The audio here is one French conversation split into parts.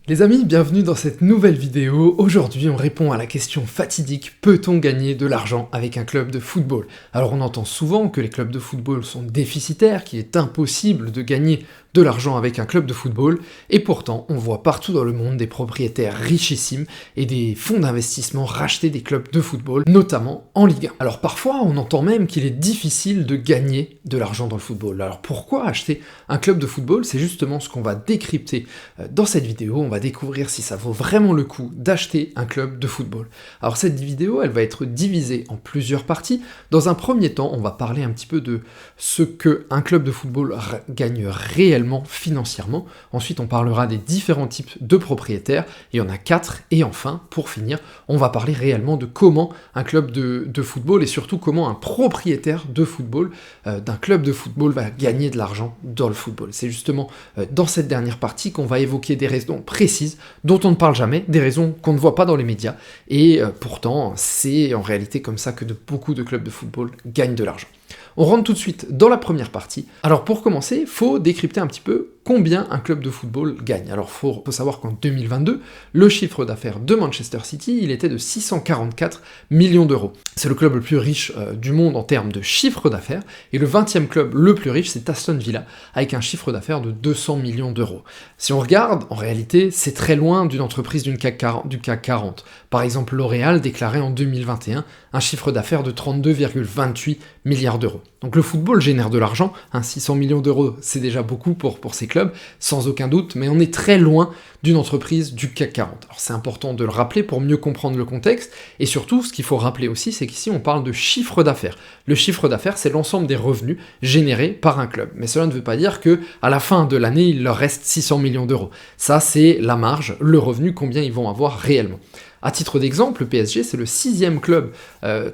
Les amis, bienvenue dans cette nouvelle vidéo. Aujourd'hui, on répond à la question fatidique, peut-on gagner de l'argent avec un club de football? Alors on entend souvent que les clubs de football sont déficitaires, qu'il est impossible de gagner de l'argent avec un club de football, et pourtant, on voit partout dans le monde des propriétaires richissimes et des fonds d'investissement racheter des clubs de football, notamment en Ligue 1. Alors parfois, on entend même qu'il est difficile de gagner de l'argent dans le football. Alors pourquoi acheter un club de football? C'est justement ce qu'on va décrypter dans cette vidéo. On va découvrir si ça vaut vraiment le coup d'acheter un club de football. Alors cette vidéo, elle va être divisée en plusieurs parties. Dans un premier temps, on va parler un petit peu de ce qu'un club de football gagne réellement financièrement. Ensuite, on parlera des différents types de propriétaires. Il y en a 4. Et enfin, pour finir, on va parler réellement de comment un club de football et surtout comment un propriétaire de football, d'un club de football, va gagner de l'argent dans le football. C'est justement dans cette dernière partie qu'on va évoquer des raisons précises dont on ne parle jamais, des raisons qu'on ne voit pas dans les médias. Et pourtant, c'est en réalité comme ça que beaucoup de clubs de football gagnent de l'argent. On rentre tout de suite dans la première partie. Alors pour commencer, il faut décrypter un petit peu combien un club de football gagne. Alors faut savoir qu'en 2022, le chiffre d'affaires de Manchester City, il était de 644 millions d'euros. C'est le club le plus riche du monde en termes de chiffre d'affaires, et le 20e club le plus riche, c'est Aston Villa, avec un chiffre d'affaires de 200 millions d'euros. Si on regarde, en réalité, c'est très loin d'une entreprise du CAC 40. Par exemple, L'Oréal déclarait en 2021 un chiffre d'affaires de 32,28 milliards d'euros. Donc le football génère de l'argent, 600 millions d'euros, c'est déjà beaucoup pour ces clubs, sans aucun doute, mais on est très loin d'une entreprise du CAC 40. Alors c'est important de le rappeler pour mieux comprendre le contexte, et surtout, ce qu'il faut rappeler aussi, c'est qu'ici on parle de chiffre d'affaires. Le chiffre d'affaires, c'est l'ensemble des revenus générés par un club. Mais cela ne veut pas dire que à la fin de l'année, il leur reste 600 millions d'euros. Ça, c'est la marge, le revenu, combien ils vont avoir réellement. À titre d'exemple, le PSG, c'est le 6e club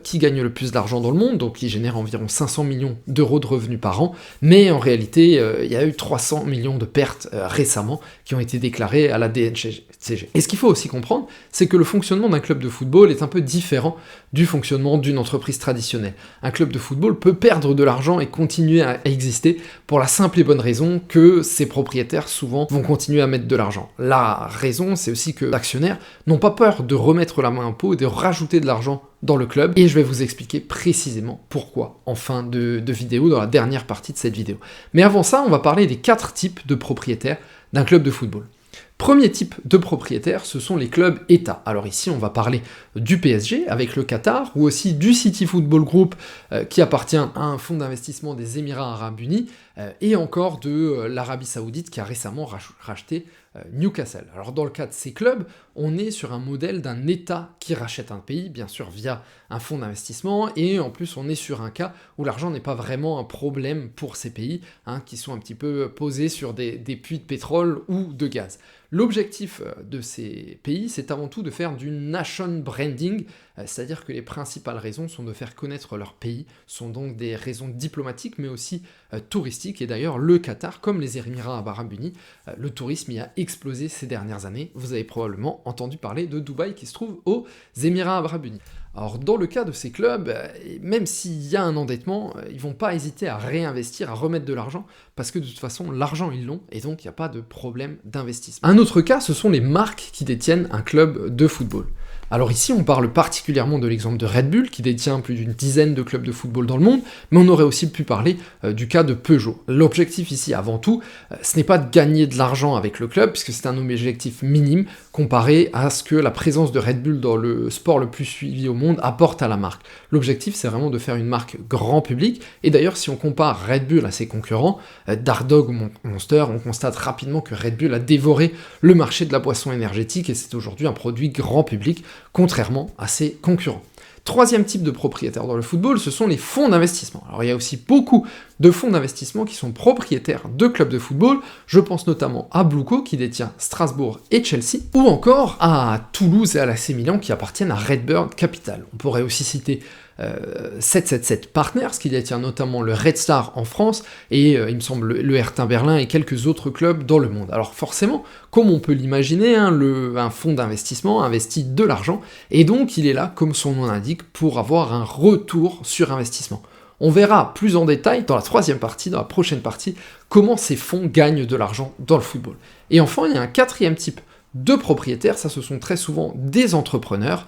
qui gagne le plus d'argent dans le monde, donc qui génère environ 500 millions d'euros de revenus par an, mais en réalité, il y a eu 300 millions de pertes récemment qui ont été déclarées à la DNCG. Et ce qu'il faut aussi comprendre, c'est que le fonctionnement d'un club de football est un peu différent du fonctionnement d'une entreprise traditionnelle. Un club de football peut perdre de l'argent et continuer à exister pour la simple et bonne raison que ses propriétaires, souvent, vont continuer à mettre de l'argent. La raison, c'est aussi que les actionnaires n'ont pas peur de remettre la main au pot et de rajouter de l'argent dans le club, et je vais vous expliquer précisément pourquoi en fin de vidéo, dans la dernière partie de cette vidéo. Mais avant ça, on va parler des 4 types de propriétaires d'un club de football. Premier type de propriétaires, ce sont les clubs État. Alors ici, on va parler du PSG avec le Qatar, ou aussi du City Football Group qui appartient à un fonds d'investissement des Émirats Arabes Unis, et encore de l'Arabie Saoudite qui a récemment racheté Newcastle. Alors dans le cas de ces clubs, on est sur un modèle d'un État qui rachète un pays, bien sûr via un fonds d'investissement, et en plus on est sur un cas où l'argent n'est pas vraiment un problème pour ces pays, qui sont un petit peu posés sur des puits de pétrole ou de gaz. L'objectif de ces pays, c'est avant tout de faire du nation branding, c'est-à-dire que les principales raisons sont de faire connaître leur pays, sont donc des raisons diplomatiques mais aussi touristiques, et d'ailleurs le Qatar, comme les Émirats Arabes Unis, le tourisme y a explosé ces dernières années. Vous avez probablement entendu parler de Dubaï qui se trouve aux Émirats Arabes Unis. Alors dans le cas de ces clubs, même s'il y a un endettement, ils vont pas hésiter à réinvestir, à remettre de l'argent, parce que de toute façon l'argent ils l'ont, et donc il n'y a pas de problème d'investissement. Un autre cas, ce sont les marques qui détiennent un club de football. Alors ici, on parle particulièrement de l'exemple de Red Bull, qui détient plus d'une dizaine de clubs de football dans le monde, mais on aurait aussi pu parler du cas de Peugeot. L'objectif ici, avant tout, ce n'est pas de gagner de l'argent avec le club, puisque c'est un objectif minime comparé à ce que la présence de Red Bull dans le sport le plus suivi au monde apporte à la marque. L'objectif, c'est vraiment de faire une marque grand public, et d'ailleurs, si on compare Red Bull à ses concurrents, Dark Dog ou Monster, on constate rapidement que Red Bull a dévoré le marché de la boisson énergétique, et c'est aujourd'hui un produit grand public, contrairement à ses concurrents. Troisième type de propriétaire dans le football, ce sont les fonds d'investissement. Alors il y a aussi beaucoup de fonds d'investissement qui sont propriétaires de clubs de football, je pense notamment à Blueco qui détient Strasbourg et Chelsea, ou encore à Toulouse et à l'AC Milan qui appartiennent à Redbird Capital. On pourrait aussi citer 777 Partners qui détient notamment le Red Star en France et il me semble le Hertha Berlin et quelques autres clubs dans le monde. Alors forcément, comme on peut l'imaginer, un fonds d'investissement investit de l'argent et donc il est là, comme son nom l'indique, pour avoir un retour sur investissement. On verra plus en détail dans la troisième partie, dans la prochaine partie, comment ces fonds gagnent de l'argent dans le football. Et enfin, il y a un quatrième type de propriétaires, ça ce sont très souvent des entrepreneurs,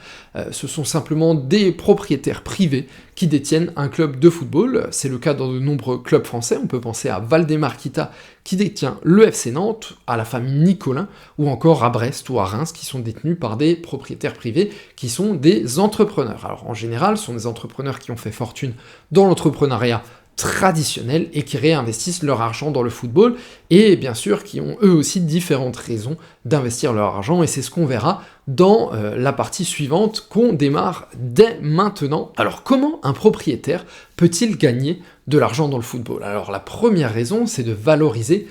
ce sont simplement des propriétaires privés qui détiennent un club de football. C'est le cas dans de nombreux clubs français, on peut penser à Valdemarquita qui détient le FC Nantes, à la famille Nicolin, ou encore à Brest ou à Reims qui sont détenus par des propriétaires privés qui sont des entrepreneurs. Alors en général, ce sont des entrepreneurs qui ont fait fortune dans l'entrepreneuriat traditionnels et qui réinvestissent leur argent dans le football, et bien sûr qui ont eux aussi différentes raisons d'investir leur argent, et c'est ce qu'on verra dans la partie suivante qu'on démarre dès maintenant. Alors comment un propriétaire peut-il gagner de l'argent dans le football? Alors la première raison, c'est de valoriser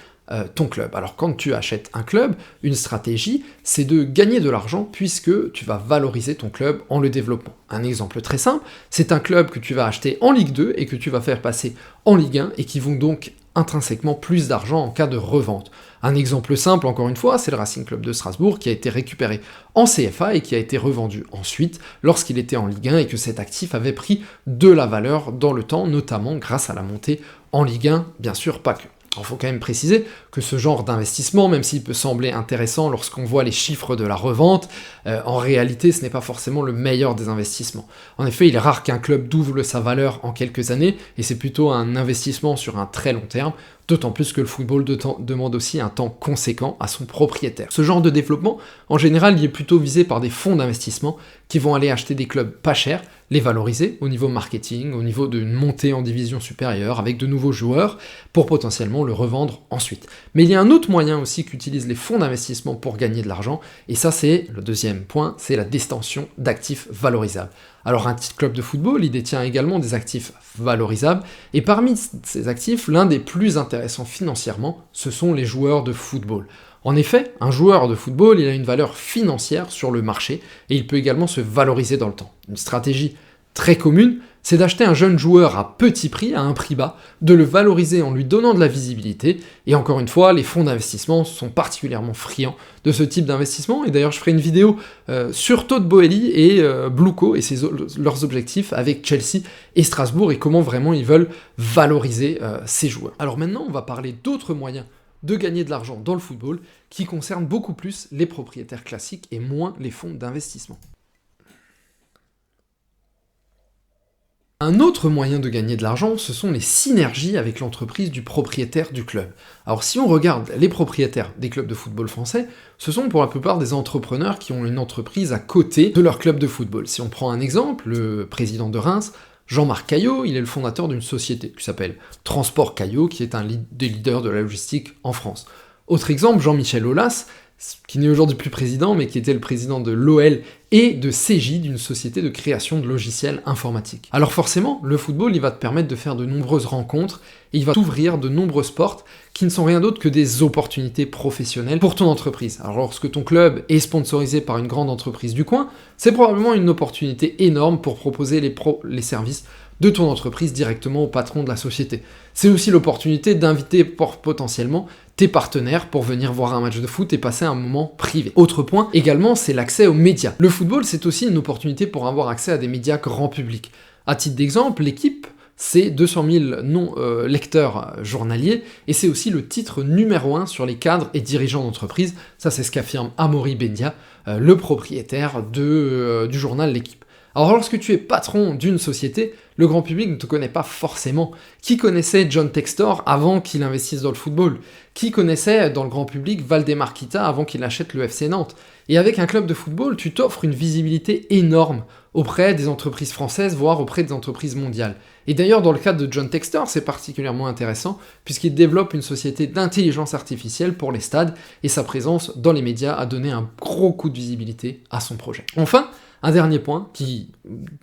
ton club. Alors quand tu achètes un club, une stratégie, c'est de gagner de l'argent puisque tu vas valoriser ton club en le développant. Un exemple très simple, c'est un club que tu vas acheter en Ligue 2 et que tu vas faire passer en Ligue 1 et qui vont donc intrinsèquement plus d'argent en cas de revente. Un exemple simple, encore une fois, c'est le Racing Club de Strasbourg qui a été récupéré en CFA et qui a été revendu ensuite lorsqu'il était en Ligue 1 et que cet actif avait pris de la valeur dans le temps, notamment grâce à la montée en Ligue 1, bien sûr pas que. Il faut quand même préciser que ce genre d'investissement, même s'il peut sembler intéressant lorsqu'on voit les chiffres de la revente, en réalité ce n'est pas forcément le meilleur des investissements. En effet, il est rare qu'un club double sa valeur en quelques années, et c'est plutôt un investissement sur un très long terme, d'autant plus que le football demande aussi un temps conséquent à son propriétaire. Ce genre de développement, en général, il est plutôt visé par des fonds d'investissement qui vont aller acheter des clubs pas chers, les valoriser au niveau marketing, au niveau d'une montée en division supérieure, avec de nouveaux joueurs, pour potentiellement le revendre ensuite. Mais il y a un autre moyen aussi qu'utilisent les fonds d'investissement pour gagner de l'argent, et ça c'est le deuxième point, c'est la détention d'actifs valorisables. Alors un petit club de football, il détient également des actifs valorisables, et parmi ces actifs, l'un des plus intéressants financièrement, ce sont les joueurs de football. En effet, un joueur de football, il a une valeur financière sur le marché, et il peut également se valoriser dans le temps. Une stratégie très commune, c'est d'acheter un jeune joueur à petit prix, à un prix bas, de le valoriser en lui donnant de la visibilité, et encore une fois, les fonds d'investissement sont particulièrement friands de ce type d'investissement, et d'ailleurs je ferai une vidéo sur Todd Boehly et Bluco, et leurs objectifs avec Chelsea et Strasbourg, et comment vraiment ils veulent valoriser ces joueurs. Alors maintenant, on va parler d'autres moyens de gagner de l'argent dans le football, qui concernent beaucoup plus les propriétaires classiques et moins les fonds d'investissement. Un autre moyen de gagner de l'argent, ce sont les synergies avec l'entreprise du propriétaire du club. Alors si on regarde les propriétaires des clubs de football français, ce sont pour la plupart des entrepreneurs qui ont une entreprise à côté de leur club de football. Si on prend un exemple, le président de Reims, Jean-Marc Caillot, il est le fondateur d'une société qui s'appelle Transport Caillot, qui est un des leaders de la logistique en France. Autre exemple, Jean-Michel Aulas, qui n'est aujourd'hui plus président, mais qui était le président de l'OL et de CJ, d'une société de création de logiciels informatiques. Alors forcément, le football, il va te permettre de faire de nombreuses rencontres, et il va t'ouvrir de nombreuses portes qui ne sont rien d'autre que des opportunités professionnelles pour ton entreprise. Alors lorsque ton club est sponsorisé par une grande entreprise du coin, c'est probablement une opportunité énorme pour proposer les services de ton entreprise directement au patron de la société. C'est aussi l'opportunité d'inviter potentiellement tes partenaires pour venir voir un match de foot et passer un moment privé. Autre point également, c'est l'accès aux médias. Le football, c'est aussi une opportunité pour avoir accès à des médias grand public. À titre d'exemple, l'équipe, c'est 200 000 lecteurs journaliers, et c'est aussi le titre numéro 1 sur les cadres et dirigeants d'entreprise. Ça, c'est ce qu'affirme Amaury Bendia, le propriétaire du journal L'équipe. Alors lorsque tu es patron d'une société, le grand public ne te connaît pas forcément. Qui connaissait John Textor avant qu'il investisse dans le football? Qui connaissait dans le grand public Valdemarquita avant qu'il achète le FC Nantes? Et avec un club de football, tu t'offres une visibilité énorme auprès des entreprises françaises, voire auprès des entreprises mondiales. Et d'ailleurs, dans le cadre de John Textor, c'est particulièrement intéressant, puisqu'il développe une société d'intelligence artificielle pour les stades, et sa présence dans les médias a donné un gros coup de visibilité à son projet. Enfin, un dernier point qui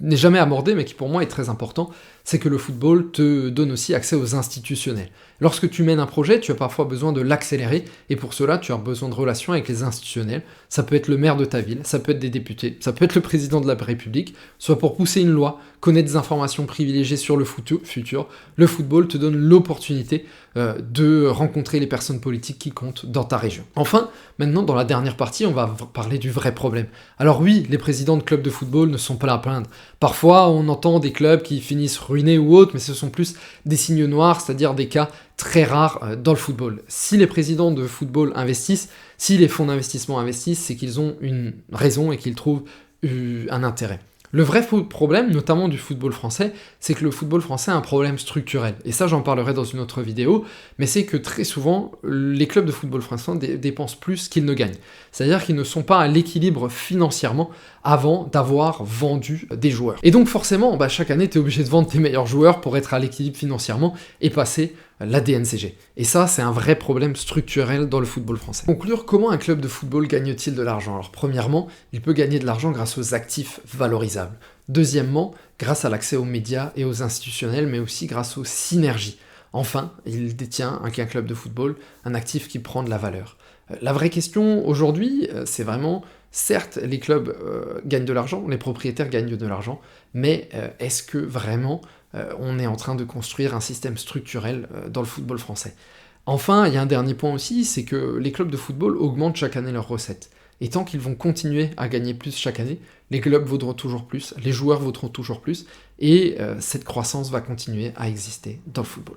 n'est jamais abordé, mais qui pour moi est très important, c'est que le football te donne aussi accès aux institutionnels. Lorsque tu mènes un projet, tu as parfois besoin de l'accélérer, et pour cela, tu as besoin de relations avec les institutionnels. Ça peut être le maire de ta ville, ça peut être des députés, ça peut être le président de la République, soit pour pousser une loi, connaître des informations privilégiées sur le futur. Le football te donne l'opportunité de rencontrer les personnes politiques qui comptent dans ta région. Enfin, maintenant, dans la dernière partie, on va parler du vrai problème. Alors oui, les présidents de clubs de football ne sont pas à plaindre. Parfois, on entend des clubs qui finissent ruinés ou autres, mais ce sont plus des signes noirs, c'est-à-dire des cas très rares dans le football. Si les présidents de football investissent, si les fonds d'investissement investissent, c'est qu'ils ont une raison et qu'ils trouvent un intérêt. Le vrai problème, notamment du football français, c'est que le football français a un problème structurel. Et ça, j'en parlerai dans une autre vidéo, mais c'est que très souvent, les clubs de football français dépensent plus qu'ils ne gagnent. C'est-à-dire qu'ils ne sont pas à l'équilibre financièrement avant d'avoir vendu des joueurs. Et donc forcément, chaque année, tu es obligé de vendre tes meilleurs joueurs pour être à l'équilibre financièrement et passer la DNCG. Et ça, c'est un vrai problème structurel dans le football français. Pour conclure, comment un club de football gagne-t-il de l'argent? Alors premièrement, il peut gagner de l'argent grâce aux actifs valorisables. Deuxièmement, grâce à l'accès aux médias et aux institutionnels, mais aussi grâce aux synergies. Enfin, il détient, qu'un club de football, un actif qui prend de la valeur. La vraie question aujourd'hui, c'est vraiment, certes, les clubs gagnent de l'argent, les propriétaires gagnent de l'argent, mais est-ce que vraiment on est en train de construire un système structurel dans le football français? Enfin, il y a un dernier point aussi, c'est que les clubs de football augmentent chaque année leurs recettes. Et tant qu'ils vont continuer à gagner plus chaque année, les clubs vaudront toujours plus, les joueurs vaudront toujours plus, et cette croissance va continuer à exister dans le football.